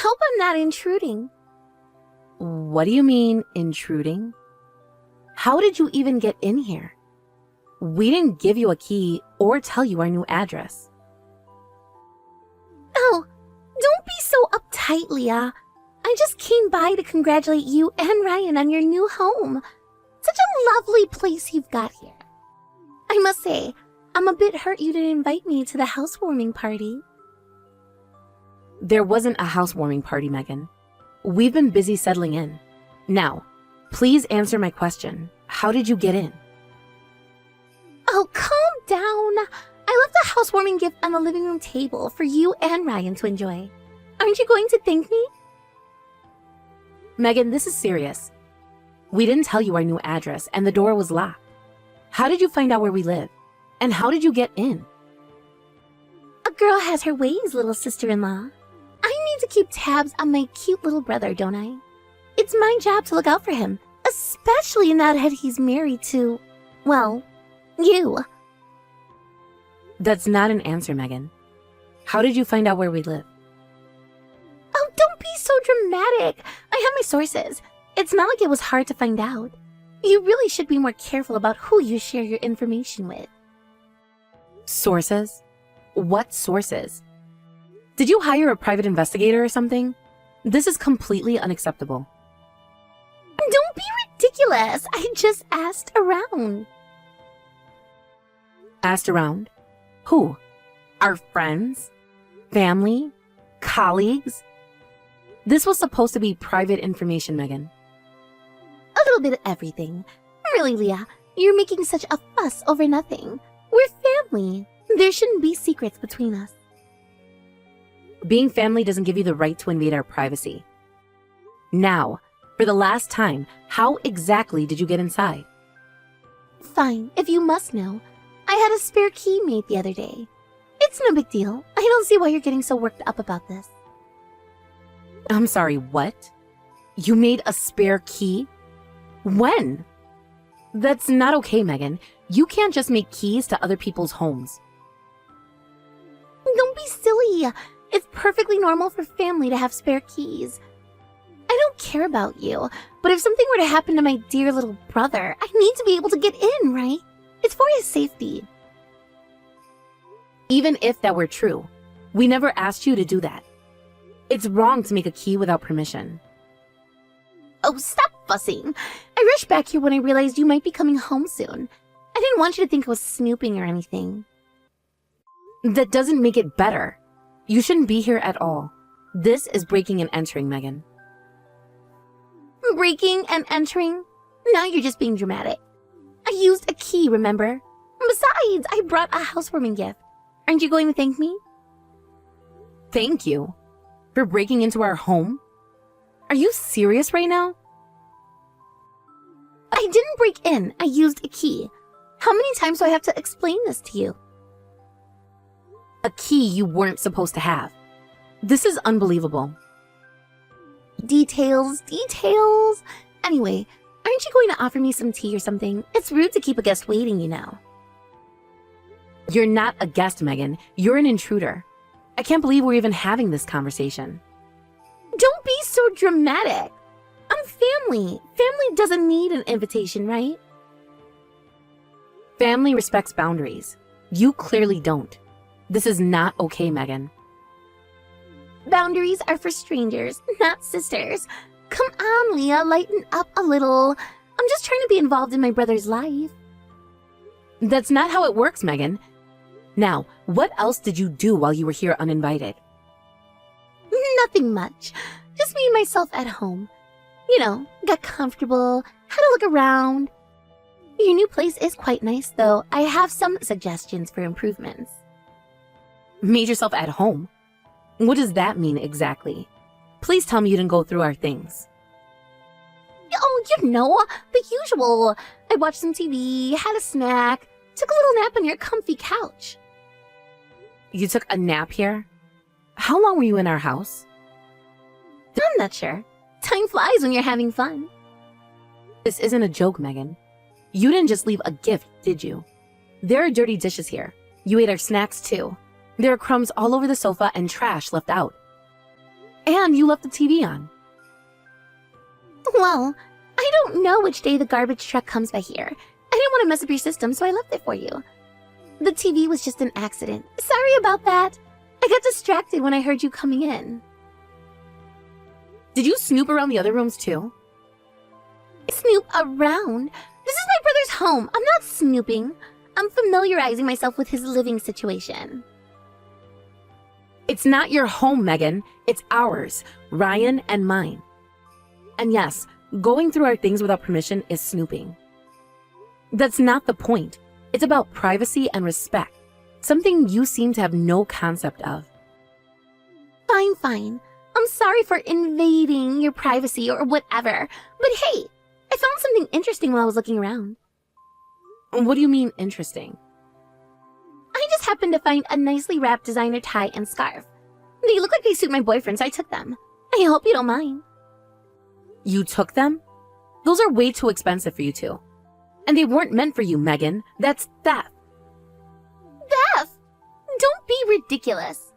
hope I'm not intruding. What do you mean, intruding? How did you even get in here? We didn't give you a key or tell you our new address. Oh, don't be so uptight, Leah. I just came by to congratulate you and Ryan on your new home. Such a lovely place you've got here. I must say, I'm a bit hurt you didn't invite me to the housewarming party. There wasn't a housewarming party, Megan. We've been busy settling in. Now, please answer my question. How did you get in? Oh, calm down. I left a housewarming gift on the living room table for you and Ryan to enjoy. Aren't you going to thank me? Megan, this is serious. We didn't tell you our new address and the door was locked. How did you find out where we live? And how did you get in? A girl has her ways, little sister-in-law. I need to keep tabs on my cute little brother, don't I? It's my job to look out for him, especially now that he's married to, well, you. That's not an answer, Megan. How did you find out where we live? Oh, don't be so dramatic. I have my sources. It's not like it was hard to find out. You really should be more careful about who you share your information with. Sources? What sources? Did you hire a private investigator or something? This is completely unacceptable. Don't be ridiculous. I just asked around. Asked around? Who? Our friends? Family? Colleagues? This was supposed to be private information, Megan. A little bit of everything. Really, Leah, you're making such a fuss over nothing. We're family. There shouldn't be secrets between us. Being family doesn't give you the right to invade our privacy. Now, for the last time, how exactly did you get inside? Fine, if you must know. I had a spare key made the other day. It's no big deal. I don't see why you're getting so worked up about this. I'm sorry, what? You made a spare key? When? That's not okay, Megan. You can't just make keys to other people's homes. Don't be silly. It's perfectly normal for family to have spare keys. I don't care about you, but if something were to happen to my dear little brother, I need to be able to get in, right? It's for his safety. Even if that were true, we never asked you to do that. It's wrong to make a key without permission. Oh, stop fussing. I rushed back here when I realized you might be coming home soon. I didn't want you to think I was snooping or anything. That doesn't make it better. You shouldn't be here at all. This is breaking and entering, Megan. Breaking and entering? Now you're just being dramatic. I used a key, remember? Besides, I brought a housewarming gift. Aren't you going to thank me? Thank you? For breaking into our home? Are you serious right now? I didn't break in. I used a key. How many times do I have to explain this to you? A key you weren't supposed to have. This is unbelievable. Details. Anyway, aren't you going to offer me some tea or something? It's rude to keep a guest waiting, you know. You're not a guest, Megan. You're an intruder. I can't believe we're even having this conversation. Don't be so dramatic. I'm family. Family doesn't need an invitation, right? Family respects boundaries. You clearly don't. This is not okay, Megan. Boundaries are for strangers, not sisters. Come on, Leah, lighten up a little. I'm just trying to be involved in my brother's life. That's not how it works, Megan. Now, what else did you do while you were here uninvited? Nothing much. Just made myself at home. You know, got comfortable, had a look around. Your new place is quite nice, though. I have some suggestions for improvements. Made yourself at home? What does that mean exactly? Please tell me you didn't go through our things. Oh, you know, the usual. I watched some TV, had a snack, took a little nap on your comfy couch. You took a nap here? How long were you in our house? I'm not sure. Time flies when you're having fun. This isn't a joke, Megan. You didn't just leave a gift, did you? There are dirty dishes here. You ate our snacks too. There are crumbs all over the sofa and trash left out. And you left the TV on. Well, I don't know which day the garbage truck comes by here. I didn't want to mess up your system, so I left it for you. The TV was just an accident. Sorry about that. I got distracted when I heard you coming in. Did you snoop around the other rooms too? Snoop around? This is my brother's home. I'm not snooping. I'm familiarizing myself with his living situation. It's not your home, Megan. It's ours, Ryan and mine. And yes, going through our things without permission is snooping. That's not the point. It's about privacy and respect, something you seem to have no concept of. Fine. I'm sorry for invading your privacy or whatever. But hey, I found something interesting while I was looking around. What do you mean interesting? I just happened to find a nicely wrapped designer tie and scarf. They look like they suit my boyfriend, so I took them. I hope you don't mind. You took them? Those are way too expensive for you two. And they weren't meant for you, Megan. That's theft. Theft? Don't be ridiculous.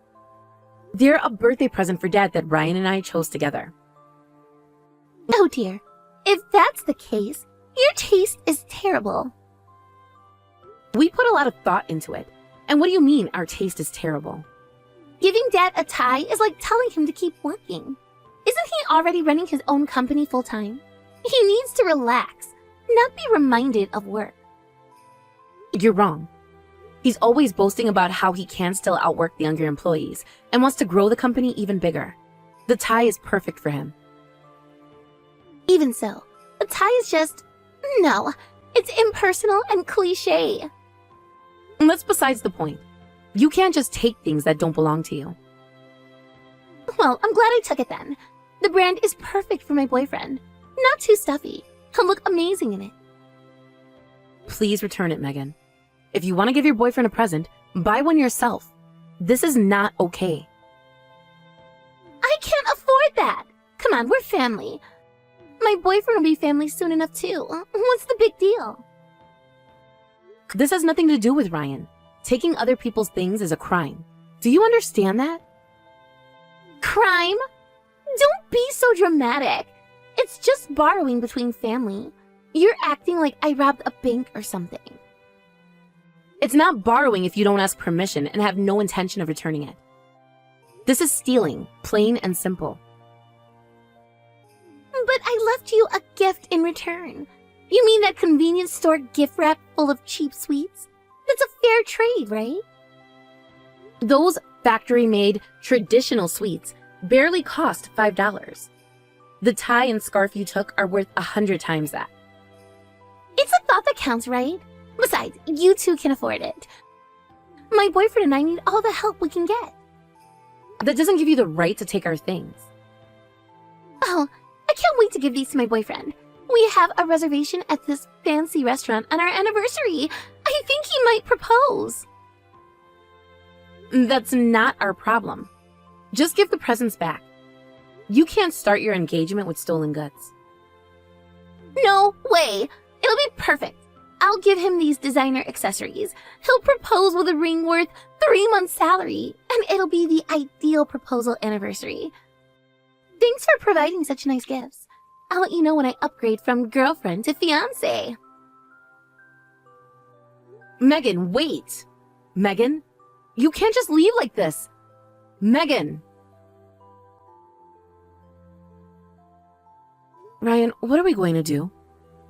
They're a birthday present for Dad that Ryan and I chose together. Oh dear. If that's the case, your taste is terrible. We put a lot of thought into it. And what do you mean our taste is terrible? Giving Dad a tie is like telling him to keep working. Isn't he already running his own company full-time? He needs to relax, not be reminded of work. You're wrong. He's always boasting about how he can still outwork the younger employees and wants to grow the company even bigger. The tie is perfect for him. Even so, a tie is just... no, it's impersonal and cliché. And that's besides the point. You can't just take things that don't belong to you. Well, I'm glad I took it then. The brand is perfect for my boyfriend. Not too stuffy. He'll look amazing in it. Please return it, Megan. If you want to give your boyfriend a present, buy one yourself. This is not okay. I can't afford that. Come on, we're family. My boyfriend will be family soon enough too. What's the big deal? This has nothing to do with Ryan. Taking other people's things is a crime. Do you understand that? Crime? Don't be so dramatic. It's just borrowing between family. You're acting like I robbed a bank or something. It's not borrowing if you don't ask permission and have no intention of returning it. This is stealing, plain and simple. But I left you a gift in return. You mean that convenience store gift wrap full of cheap sweets? That's a fair trade, right? Those factory-made, traditional sweets barely cost $5. The tie and scarf you took are worth 100 times that. It's a thought that counts, right? Besides, you two can afford it. My boyfriend and I need all the help we can get. That doesn't give you the right to take our things. Oh, I can't wait to give these to my boyfriend. We have a reservation at this fancy restaurant on our anniversary. I think he might propose. That's not our problem. Just give the presents back. You can't start your engagement with stolen goods. No way. It'll be perfect. I'll give him these designer accessories. He'll propose with a ring worth 3 months' salary, and it'll be the ideal proposal anniversary. Thanks for providing such nice gifts. I'll let you know when I upgrade from girlfriend to fiancé. Megan, wait! Megan, you can't just leave like this. Megan! Ryan, what are we going to do?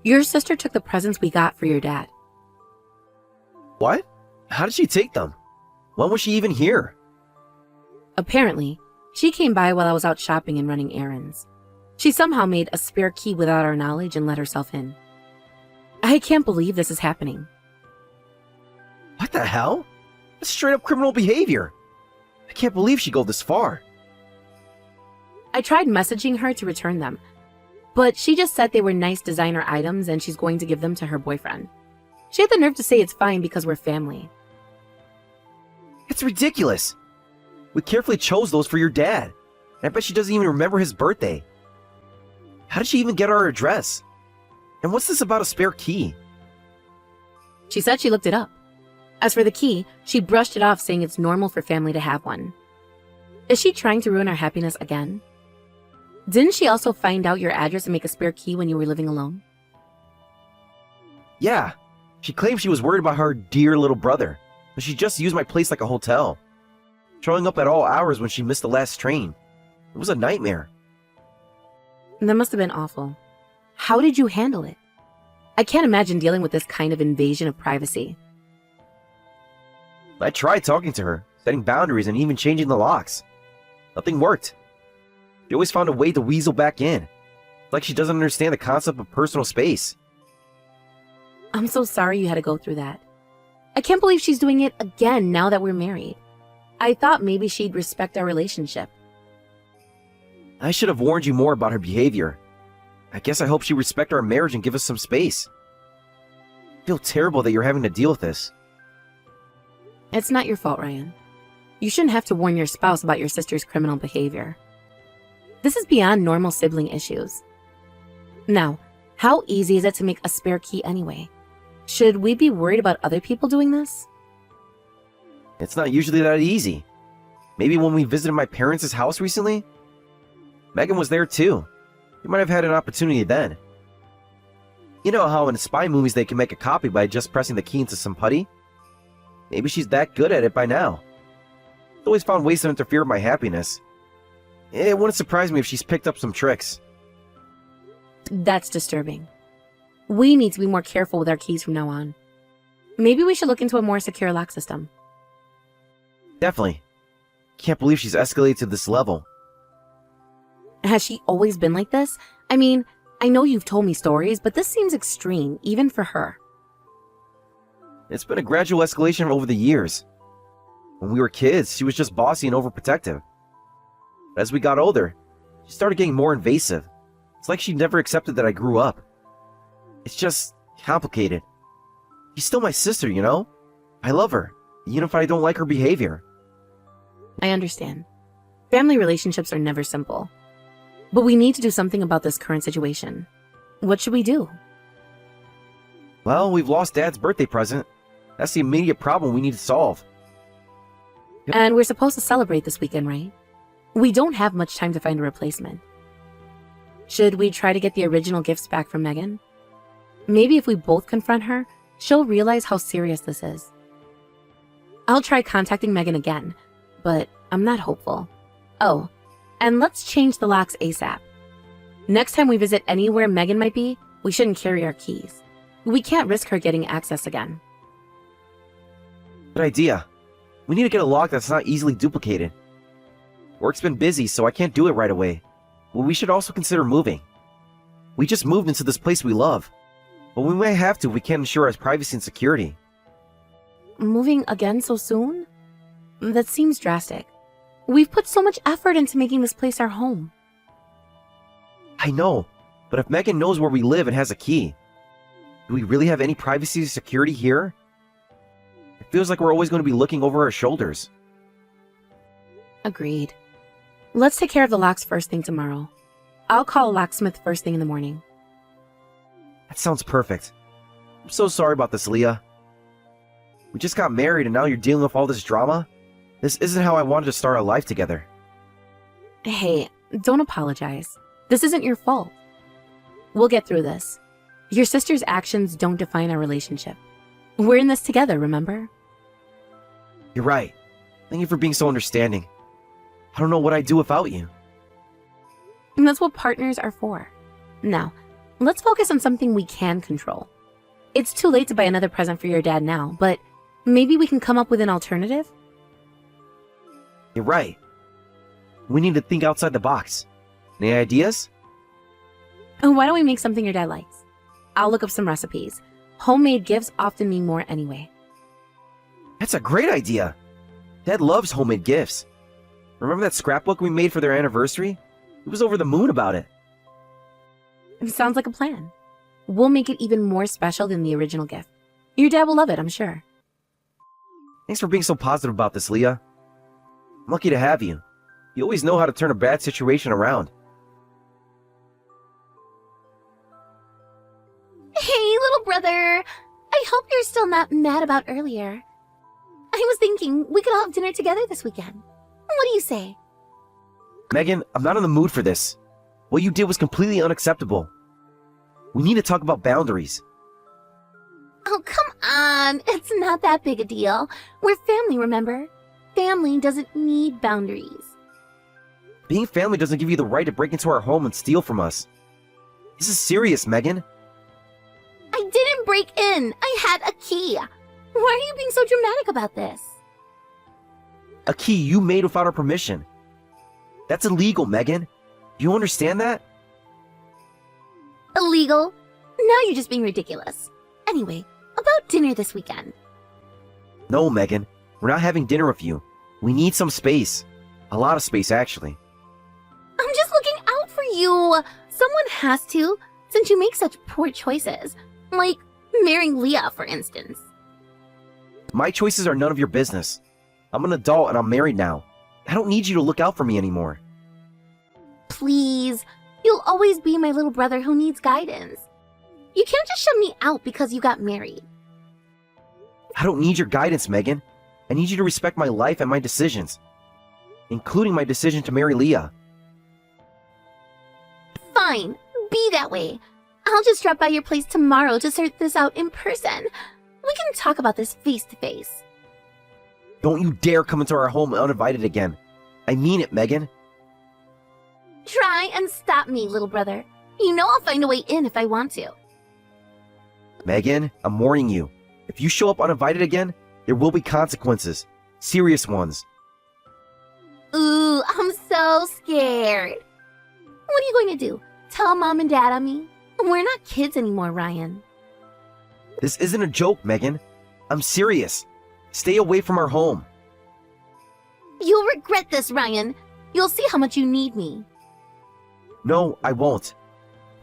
Your sister took the presents we got for your dad. What? How did she take them? When was she even here? Apparently, she came by while I was out shopping and running errands. She somehow made a spare key without our knowledge and let herself in. I can't believe this is happening. What the hell? That's straight up criminal behavior. I can't believe she'd go this far. I tried messaging her to return them, but she just said they were nice designer items and she's going to give them to her boyfriend. She had the nerve to say it's fine because we're family. It's ridiculous. We carefully chose those for your dad. And I bet she doesn't even remember his birthday. How did she even get our address? And what's this about a spare key? She said she looked it up. As for the key, she brushed it off saying it's normal for family to have one. Is she trying to ruin our happiness again? Didn't she also find out your address and make a spare key when you were living alone? Yeah, she claimed she was worried about her dear little brother, but she just used my place like a hotel, showing up at all hours when she missed the last train. It was a nightmare. That must have been awful. How did you handle it? I can't imagine dealing with this kind of invasion of privacy. I tried talking to her, setting boundaries and even changing the locks. Nothing worked. She always found a way to weasel back in. It's like she doesn't understand the concept of personal space. I'm so sorry you had to go through that. I can't believe she's doing it again now that we're married. I thought maybe she'd respect our relationship. I should have warned you more about her behavior. I guess I hope she respect our marriage and give us some space. I feel terrible that you're having to deal with this. It's not your fault, Ryan. You shouldn't have to warn your spouse about your sister's criminal behavior. This is beyond normal sibling issues. Now, how easy is it to make a spare key anyway? Should we be worried about other people doing this? It's not usually that easy. Maybe when we visited my parents' house recently? Megan was there too. You might have had an opportunity then. You know how in spy movies they can make a copy by just pressing the key into some putty? Maybe she's that good at it by now. She's always found ways to interfere with my happiness. It wouldn't surprise me if she's picked up some tricks. That's disturbing. We need to be more careful with our keys from now on. Maybe we should look into a more secure lock system. Definitely. Can't believe she's escalated to this level. Has she always been like this? I mean, I know you've told me stories, but this seems extreme, even for her. It's been a gradual escalation over the years. When we were kids, she was just bossy and overprotective. But as we got older, she started getting more invasive. It's like she never accepted that I grew up. It's just complicated. She's still my sister, you know? I love her, even if I don't like her behavior. I understand. Family relationships are never simple. But we need to do something about this current situation. What should we do? Well, we've lost Dad's birthday present. That's the immediate problem we need to solve. And we're supposed to celebrate this weekend, right? We don't have much time to find a replacement. Should we try to get the original gifts back from Megan? Maybe if we both confront her, she'll realize how serious this is. I'll try contacting Megan again, but I'm not hopeful. Oh, and let's change the locks ASAP. Next time we visit anywhere Megan might be, we shouldn't carry our keys. We can't risk her getting access again. Good idea. We need to get a lock that's not easily duplicated. Work's been busy, so I can't do it right away. But we should also consider moving. We just moved into this place we love. But we may have to if we can't ensure our privacy and security. Moving again so soon? That seems drastic. We've put so much effort into making this place our home. I know, but if Megan knows where we live and has a key, do we really have any privacy or security here? It feels like we're always going to be looking over our shoulders. Agreed. Let's take care of the locks first thing tomorrow. I'll call a locksmith first thing in the morning. That sounds perfect. I'm so sorry about this, Leah. We just got married and now you're dealing with all this drama? This isn't how I wanted to start our life together. Hey, don't apologize. This isn't your fault. We'll get through this. Your sister's actions don't define our relationship. We're in this together, remember? You're right. Thank you for being so understanding. I don't know what I'd do without you. And that's what partners are for. Now, let's focus on something we can control. It's too late to buy another present for your dad now, but maybe we can come up with an alternative? You're right. We need to think outside the box. Any ideas? And why don't we make something your dad likes? I'll look up some recipes. Homemade gifts often mean more anyway. That's a great idea. Dad loves homemade gifts. Remember that scrapbook we made for their anniversary? He was over the moon about it. It sounds like a plan. We'll make it even more special than the original gift. Your dad will love it, I'm sure. Thanks for being so positive about this, Leah. I'm lucky to have you. You always know how to turn a bad situation around. Hey, little brother. I hope you're still not mad about earlier. I was thinking we could all have dinner together this weekend. What do you say? Megan, I'm not in the mood for this. What you did was completely unacceptable. We need to talk about boundaries. Oh, come on. It's not that big a deal. We're family, remember? Family doesn't need boundaries. Being family doesn't give you the right to break into our home and steal from us. This is serious, Megan. I didn't break in. I had a key. Why are you being so dramatic about this? A key you made without our permission. That's illegal, Megan. Do you understand that? Illegal? Now you're just being ridiculous. Anyway, about dinner this weekend. No, Megan. We're not having dinner with you. We need some space. A lot of space, actually. I'm just looking out for you. Someone has to, since you make such poor choices. Like marrying Leah, for instance. My choices are none of your business. I'm an adult and I'm married now. I don't need you to look out for me anymore. Please, you'll always be my little brother who needs guidance. You can't just shut me out because you got married. I don't need your guidance, Megan. I need you to respect my life and my decisions, including my decision to marry Leah. Fine, be that way. I'll just drop by your place tomorrow to sort this out in person. We can talk about this face to face. Don't you dare come into our home uninvited again. I mean it, Megan. Try and stop me, little brother. You know I'll find a way in if I want to. Megan, I'm warning you. If you show up uninvited again, there will be consequences. Serious ones. Ooh, I'm so scared. What are you going to do? Tell Mom and Dad on me? We're not kids anymore, Ryan. This isn't a joke, Megan. I'm serious. Stay away from our home. You'll regret this, Ryan. You'll see how much you need me. No, I won't.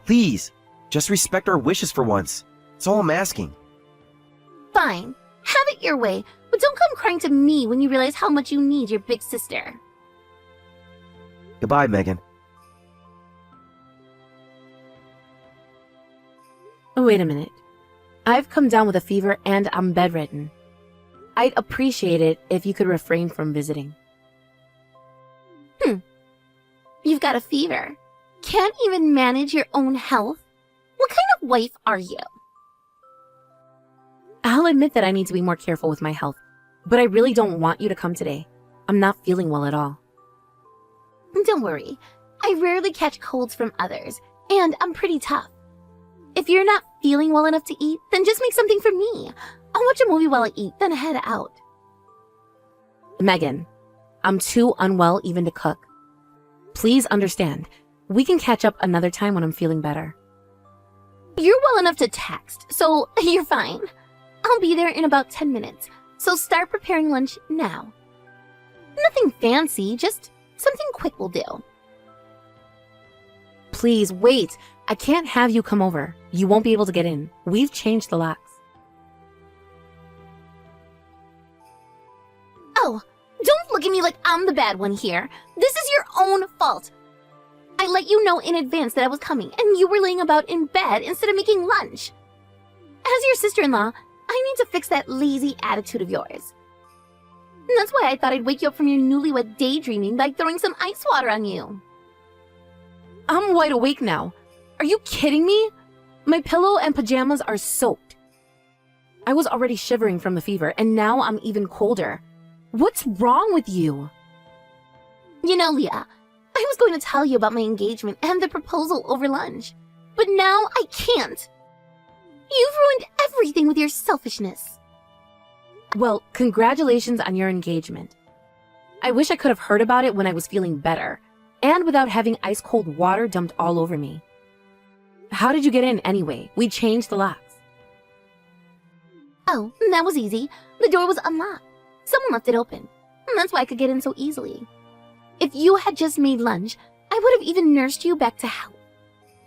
Please, just respect our wishes for once. That's all I'm asking. Fine. Have it your way, but don't come crying to me when you realize how much you need your big sister. Goodbye, Megan. Oh, wait a minute. I've come down with a fever and I'm bedridden. I'd appreciate it if you could refrain from visiting. You've got a fever. Can't even manage your own health? What kind of wife are you? I'll admit that I need to be more careful with my health, but I really don't want you to come today. I'm not feeling well at all. Don't worry. I rarely catch colds from others, and I'm pretty tough. If you're not feeling well enough to eat, then just make something for me. I'll watch a movie while I eat, then head out. Megan, I'm too unwell even to cook. Please understand, we can catch up another time when I'm feeling better. You're well enough to text, so you're fine. I'll be there in about 10 minutes, so start preparing lunch now. Nothing fancy, just something quick will do. Please, wait. I can't have you come over. You won't be able to get in. We've changed the locks. Oh, don't look at me like I'm the bad one here. This is your own fault. I let you know in advance that I was coming, and you were laying about in bed instead of making lunch. As your sister-in-law, I need to fix that lazy attitude of yours. And that's why I thought I'd wake you up from your newlywed daydreaming by throwing some ice water on you. I'm wide awake now. Are you kidding me? My pillow and pajamas are soaked. I was already shivering from the fever, and now I'm even colder. What's wrong with you? You know, Leah, I was going to tell you about my engagement and the proposal over lunch, but now I can't. You've ruined everything with your selfishness. Well, congratulations on your engagement. I wish I could have heard about it when I was feeling better, and without having ice-cold water dumped all over me. How did you get in anyway? We changed the locks. Oh, that was easy. The door was unlocked. Someone left it open, and that's why I could get in so easily. If you had just made lunch, I would have even nursed you back to health.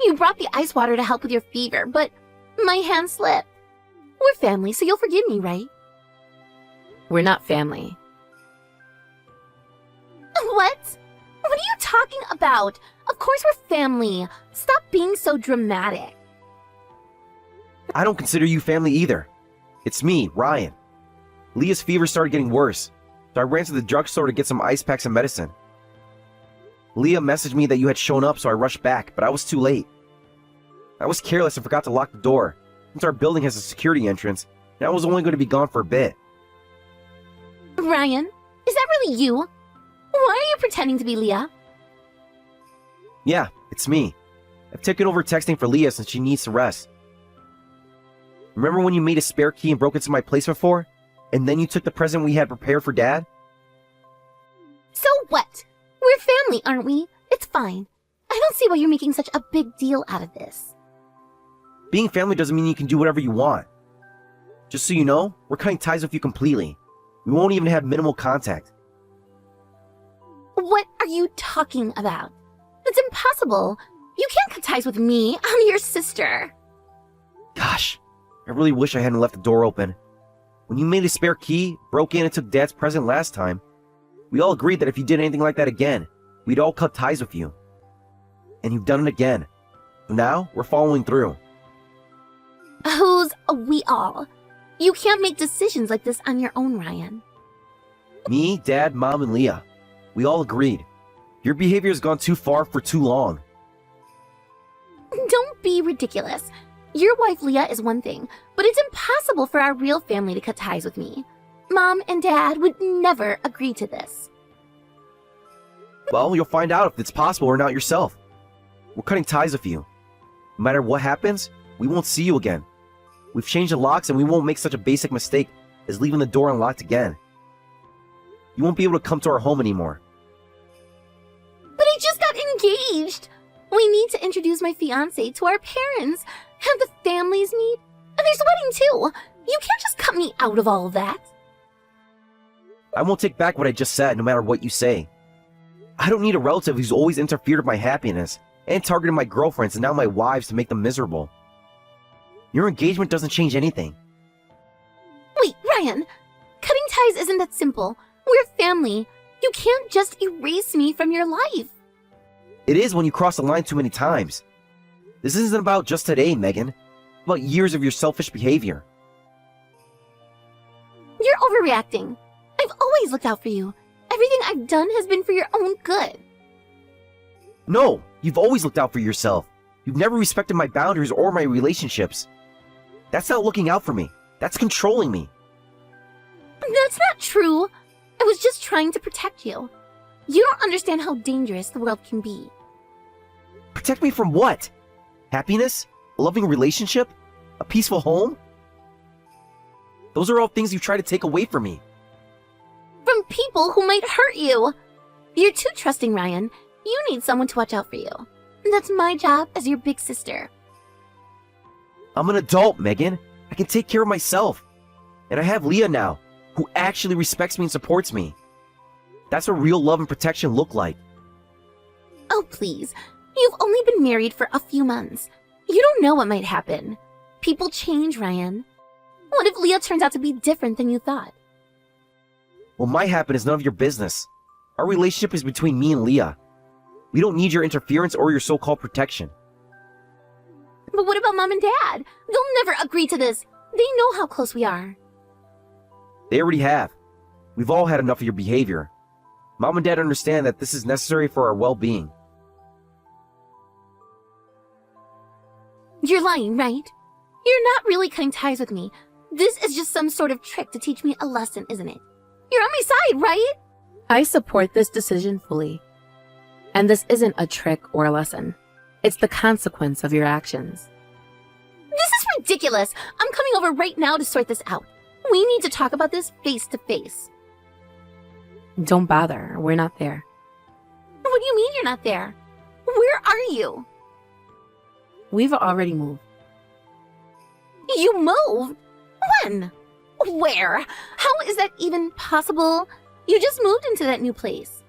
You brought the ice water to help with your fever, but my hand slipped. We're family, so you'll forgive me, right? We're not family. What? What are you talking about? Of course we're family. Stop being so dramatic. I don't consider you family either. It's me, Ryan. Leah's fever started getting worse, so I ran to the drugstore to get some ice packs and medicine. Leah messaged me that you had shown up, so I rushed back, but I was too late. I was careless and forgot to lock the door, since our building has a security entrance, and I was only going to be gone for a bit. Ryan, is that really you? Why are you pretending to be Leah? Yeah, it's me. I've taken over texting for Leah since she needs to rest. Remember when you made a spare key and broke into my place before? And then you took the present we had prepared for Dad? So what? We're family, aren't we? It's fine. I don't see why you're making such a big deal out of this. Being family doesn't mean you can do whatever you want. Just so you know, we're cutting ties with you completely. We won't even have minimal contact. What are you talking about? It's impossible. You can't cut ties with me. I'm your sister. Gosh, I really wish I hadn't left the door open. When you made a spare key, broke in and took Dad's present last time, we all agreed that if you did anything like that again, we'd all cut ties with you. And you've done it again. Now, we're following through. Who's we all? You can't make decisions like this on your own, Ryan. Me, Dad, Mom, and Leah. We all agreed. Your behavior has gone too far for too long. Don't be ridiculous. Your wife Leah is one thing, but it's impossible for our real family to cut ties with me. Mom and Dad would never agree to this. Well, you'll find out if it's possible or not yourself. We're cutting ties with you. No matter what happens, we won't see you again. We've changed the locks and we won't make such a basic mistake as leaving the door unlocked again. You won't be able to come to our home anymore. But I just got engaged! We need to introduce my fiancé to our parents, have the families meet, and there's a wedding too. You can't just cut me out of all of that. I won't take back what I just said, no matter what you say. I don't need a relative who's always interfered with my happiness and targeted my girlfriends and now my wives to make them miserable. Your engagement doesn't change anything. Wait, Ryan, cutting ties isn't that simple. We're family. You can't just erase me from your life. It is when you cross the line too many times. This isn't about just today, Megan. It's about years of your selfish behavior. You're overreacting. I've always looked out for you. Everything I've done has been for your own good. No, you've always looked out for yourself. You've never respected my boundaries or my relationships. That's not looking out for me. That's controlling me. That's not true. I was just trying to protect you. You don't understand how dangerous the world can be. Protect me from what? Happiness? A loving relationship? A peaceful home? Those are all things you try to take away from me. From people who might hurt you. You're too trusting, Ryan. You need someone to watch out for you. That's my job as your big sister. I'm an adult, Megan. I can take care of myself. And I have Leah now, who actually respects me and supports me. That's what real love and protection look like. Oh, please. You've only been married for a few months. You don't know what might happen. People change, Ryan. What if Leah turns out to be different than you thought? What might happen is none of your business. Our relationship is between me and Leah. We don't need your interference or your so-called protection. But what about Mom and Dad? They'll never agree to this. They know how close we are. They already have. We've all had enough of your behavior. Mom and Dad understand that this is necessary for our well-being. You're lying, right? You're not really cutting ties with me. This is just some sort of trick to teach me a lesson, isn't it? You're on my side, right? I support this decision fully. And this isn't a trick or a lesson. It's the consequence of your actions. This is ridiculous. I'm coming over right now to sort this out. We need to talk about this face to face. Don't bother. We're not there. What do you mean you're not there? Where are you? We've already moved. You moved? When? Where? How is that even possible? You just moved into that new place.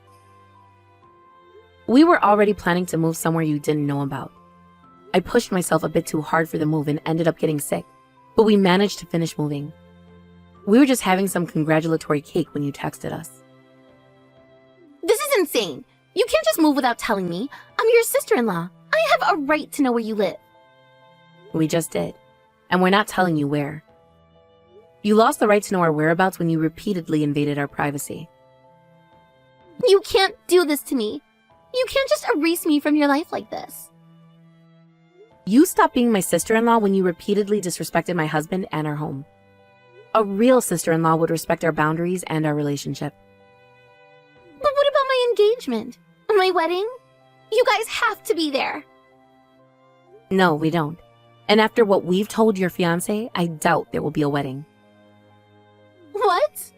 We were already planning to move somewhere you didn't know about. I pushed myself a bit too hard for the move and ended up getting sick, but we managed to finish moving. We were just having some congratulatory cake when you texted us. This is insane. You can't just move without telling me. I'm your sister-in-law. I have a right to know where you live. We just did, and we're not telling you where. You lost the right to know our whereabouts when you repeatedly invaded our privacy. You can't do this to me. You can't just erase me from your life like this. You stopped being my sister-in-law when you repeatedly disrespected my husband and our home. A real sister-in-law would respect our boundaries and our relationship. But what about my engagement? My wedding? You guys have to be there. No, we don't. And after what we've told your fiancé, I doubt there will be a wedding. What?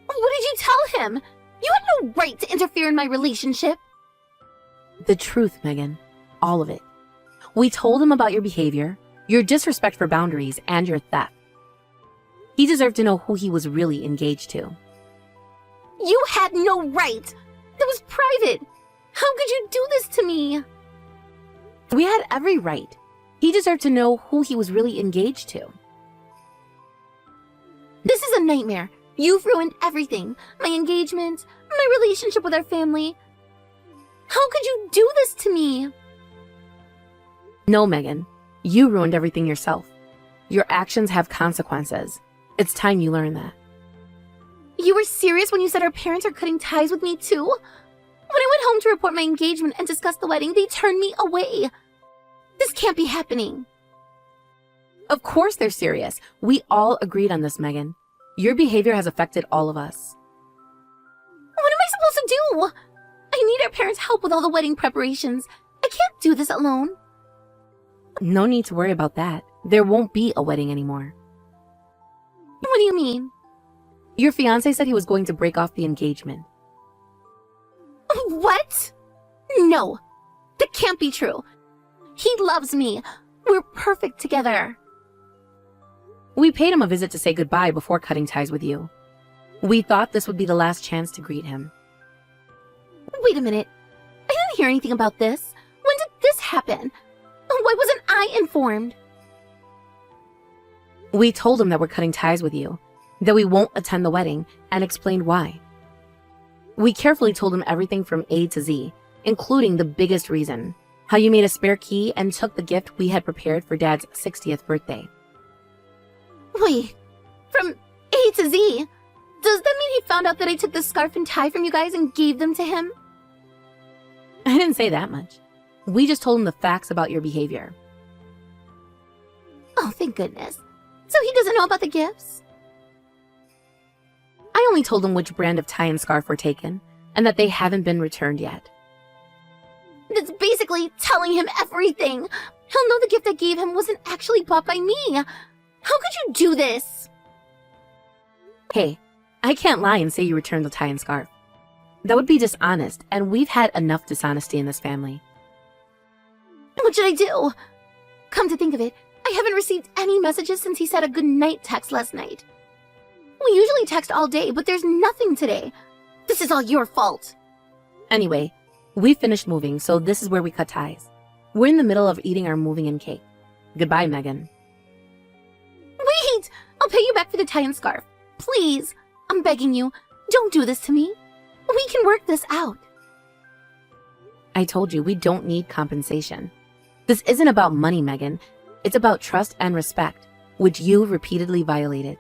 What did you tell him? You had no right to interfere in my relationship. The truth, Megan. All of it. We told him about your behavior, your disrespect for boundaries, and your theft. He deserved to know who he was really engaged to. You had no right. That was private. How could you do this to me? We had every right. He deserved to know who he was really engaged to. This is a nightmare. You've ruined everything. My engagement, my relationship with our family. How could you do this to me? No, Megan. You ruined everything yourself. Your actions have consequences. It's time you learn that. You were serious when you said our parents are cutting ties with me too? When I went home to report my engagement and discuss the wedding, they turned me away. This can't be happening. Of course they're serious. We all agreed on this, Megan. Your behavior has affected all of us. What am I supposed to do? I need our parents' help with all the wedding preparations. I can't do this alone. No need to worry about that. There won't be a wedding anymore. What do you mean? Your fiancé said he was going to break off the engagement. What? No, that can't be true. He loves me. We're perfect together. We paid him a visit to say goodbye before cutting ties with you. We thought this would be the last chance to greet him. Wait a minute. I didn't hear anything about this. When did this happen? Why wasn't I informed? We told him that we're cutting ties with you, that we won't attend the wedding, and explained why. We carefully told him everything from A to Z, including the biggest reason, how you made a spare key and took the gift we had prepared for Dad's 60th birthday. Wait, from A to Z? Does that mean he found out that I took the scarf and tie from you guys and gave them to him? I didn't say that much. We just told him the facts about your behavior. Oh, thank goodness. So he doesn't know about the gifts? I only told him which brand of tie and scarf were taken, and that they haven't been returned yet. That's basically telling him everything. He'll know the gift I gave him wasn't actually bought by me. How could you do this? Hey, I can't lie and say you returned the tie and scarf. That would be dishonest, and we've had enough dishonesty in this family. What should I do? Come to think of it, I haven't received any messages since he said a good night text last night. We usually text all day, but there's nothing today. This is all your fault. Anyway, we finished moving, so this is where we cut ties. We're in the middle of eating our moving-in cake. Goodbye, Megan. Wait! I'll pay you back for the tie and scarf. Please, I'm begging you, don't do this to me. We can work this out. I told you we don't need compensation. This isn't about money, Megan. It's about trust and respect, which you repeatedly violated.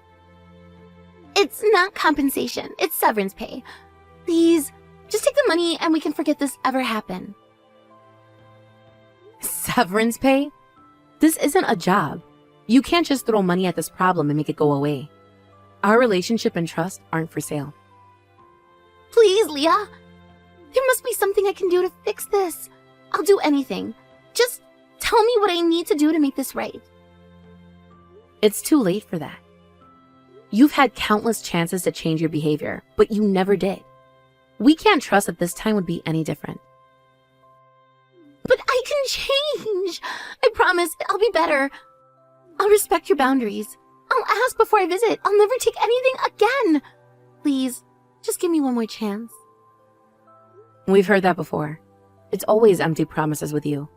It's not compensation, it's severance pay. Please, just take the money and we can forget this ever happened. Severance pay? This isn't a job. You can't just throw money at this problem and make it go away. Our relationship and trust aren't for sale. Please, Leah. There must be something I can do to fix this. I'll do anything. Just tell me what I need to do to make this right. It's too late for that. You've had countless chances to change your behavior, but you never did. We can't trust that this time would be any different. But I can change. I promise I'll be better. I'll respect your boundaries. I'll ask before I visit. I'll never take anything again. Please, just give me one more chance. We've heard that before. It's always empty promises with you.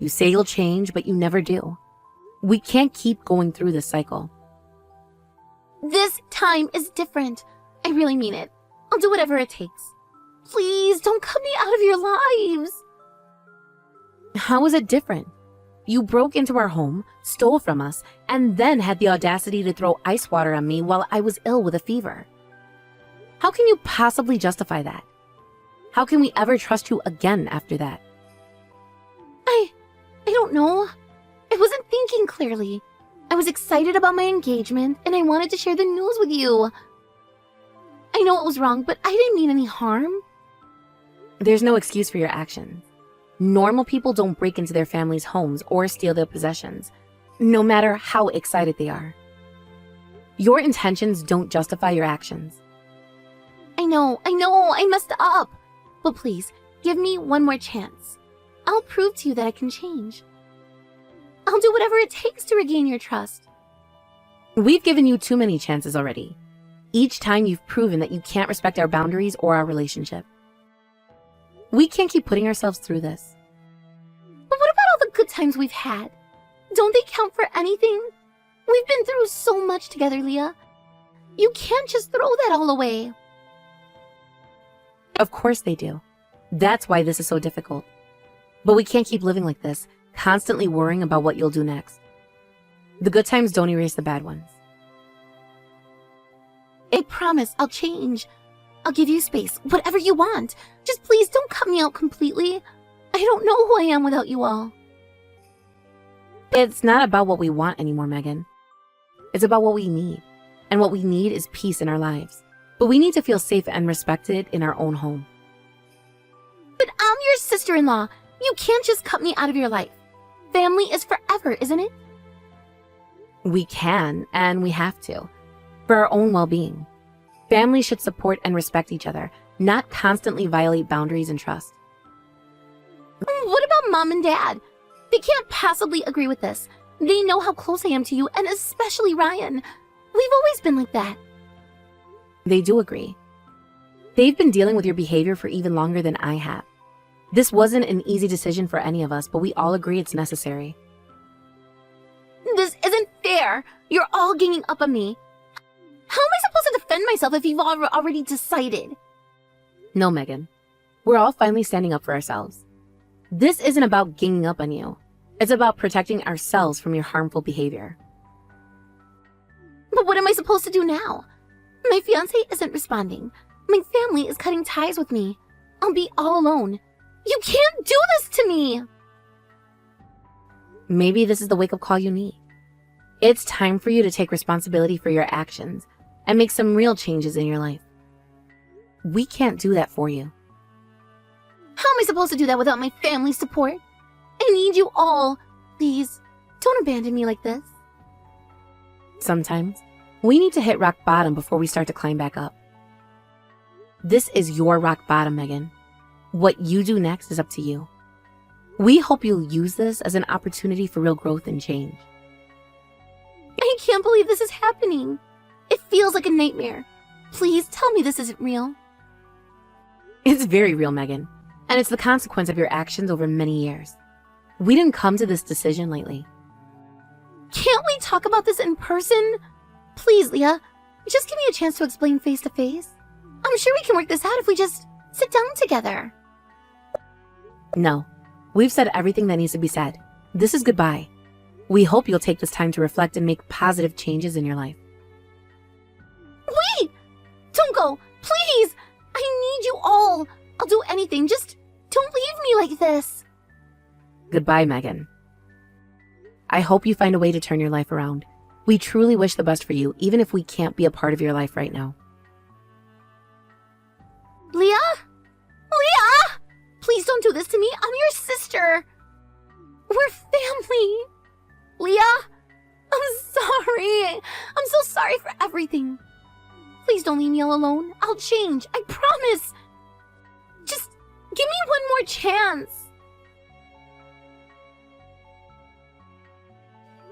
You say you'll change, but you never do. We can't keep going through this cycle. This time is different. I really mean it. I'll do whatever it takes. Please, don't cut me out of your lives. How is it different? You broke into our home, stole from us, and then had the audacity to throw ice water on me while I was ill with a fever. How can you possibly justify that? How can we ever trust you again after that? I don't know. I wasn't thinking clearly. I was excited about my engagement, and I wanted to share the news with you. I know it was wrong, but I didn't mean any harm. There's no excuse for your actions. Normal people don't break into their families' homes or steal their possessions, no matter how excited they are. Your intentions don't justify your actions. I know, I messed up. But please, give me one more chance. I'll prove to you that I can change. I'll do whatever it takes to regain your trust. We've given you too many chances already. Each time you've proven that you can't respect our boundaries or our relationship. We can't keep putting ourselves through this. But what about all the good times we've had? Don't they count for anything? We've been through so much together, Leah. You can't just throw that all away. Of course they do. That's why this is so difficult. But we can't keep living like this, constantly worrying about what you'll do next. The good times don't erase the bad ones. I promise I'll change. I'll give you space, whatever you want. Just please don't cut me out completely. I don't know who I am without you all. It's not about what we want anymore, Megan. It's about what we need. And what we need is peace in our lives. But we need to feel safe and respected in our own home. But I'm your sister-in-law. You can't just cut me out of your life. Family is forever, isn't it? We can, and we have to, for our own well-being. Families should support and respect each other, not constantly violate boundaries and trust. What about Mom and Dad? They can't possibly agree with this. They know how close I am to you, and especially Ryan. We've always been like that. They do agree. They've been dealing with your behavior for even longer than I have. This wasn't an easy decision for any of us, but we all agree it's necessary. This isn't fair. You're all ganging up on me. How am I supposed to defend myself if you've already decided? No, Megan. We're all finally standing up for ourselves. This isn't about ganging up on you. It's about protecting ourselves from your harmful behavior. But what am I supposed to do now? My fiancé isn't responding. My family is cutting ties with me. I'll be all alone. You can't do this to me! Maybe this is the wake-up call you need. It's time for you to take responsibility for your actions and make some real changes in your life. We can't do that for you. How am I supposed to do that without my family's support? I need you all. Please, don't abandon me like this. Sometimes, we need to hit rock bottom before we start to climb back up. This is your rock bottom, Megan. What you do next is up to you. We hope you'll use this as an opportunity for real growth and change. I can't believe this is happening. It feels like a nightmare. Please tell me this isn't real. It's very real, Megan, and it's the consequence of your actions over many years. We didn't come to this decision lightly. Can't we talk about this in person? Please, Leah, just give me a chance to explain face to face. I'm sure we can work this out if we just sit down together. No, we've said everything that needs to be said. This is goodbye. We hope you'll take this time to reflect and make positive changes in your life. Wait! Don't go! Please! I need you all! I'll do anything, just don't leave me like this! Goodbye, Megan. I hope you find a way to turn your life around. We truly wish the best for you, even if we can't be a part of your life right now. Leah? Leah! Please don't do this to me. I'm your sister. We're family. Leah? I'm sorry. I'm so sorry for everything. Please don't leave me all alone. I'll change. I promise. Just give me one more chance.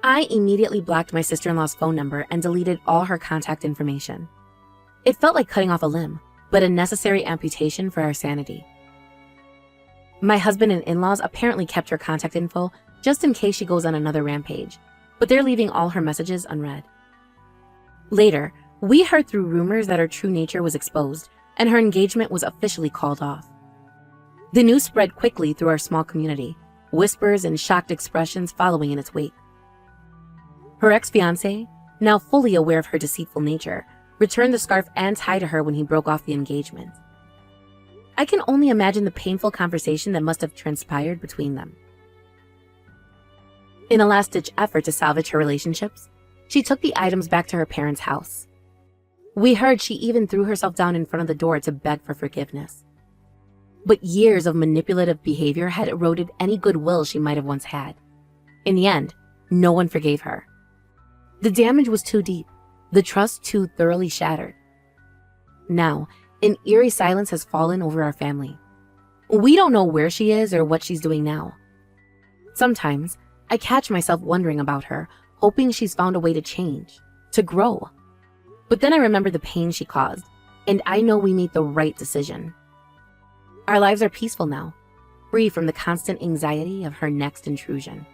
I immediately blocked my sister-in-law's phone number and deleted all her contact information. It felt like cutting off a limb, but a necessary amputation for our sanity. My husband and in-laws apparently kept her contact info just in case she goes on another rampage, but they're leaving all her messages unread. Later, we heard through rumors that her true nature was exposed and her engagement was officially called off. The news spread quickly through our small community, whispers and shocked expressions following in its wake. Her ex-fiancé, now fully aware of her deceitful nature, returned the scarf and tie to her when he broke off the engagement. I can only imagine the painful conversation that must have transpired between them. In a last-ditch effort to salvage her relationships, she took the items back to her parents' house. We heard she even threw herself down in front of the door to beg for forgiveness. But years of manipulative behavior had eroded any goodwill she might have once had. In the end, no one forgave her. The damage was too deep, the trust too thoroughly shattered. Now, an eerie silence has fallen over our family. We don't know where she is or what she's doing now. Sometimes, I catch myself wondering about her, hoping she's found a way to change, to grow. But then I remember the pain she caused, and I know we made the right decision. Our lives are peaceful now, free from the constant anxiety of her next intrusion.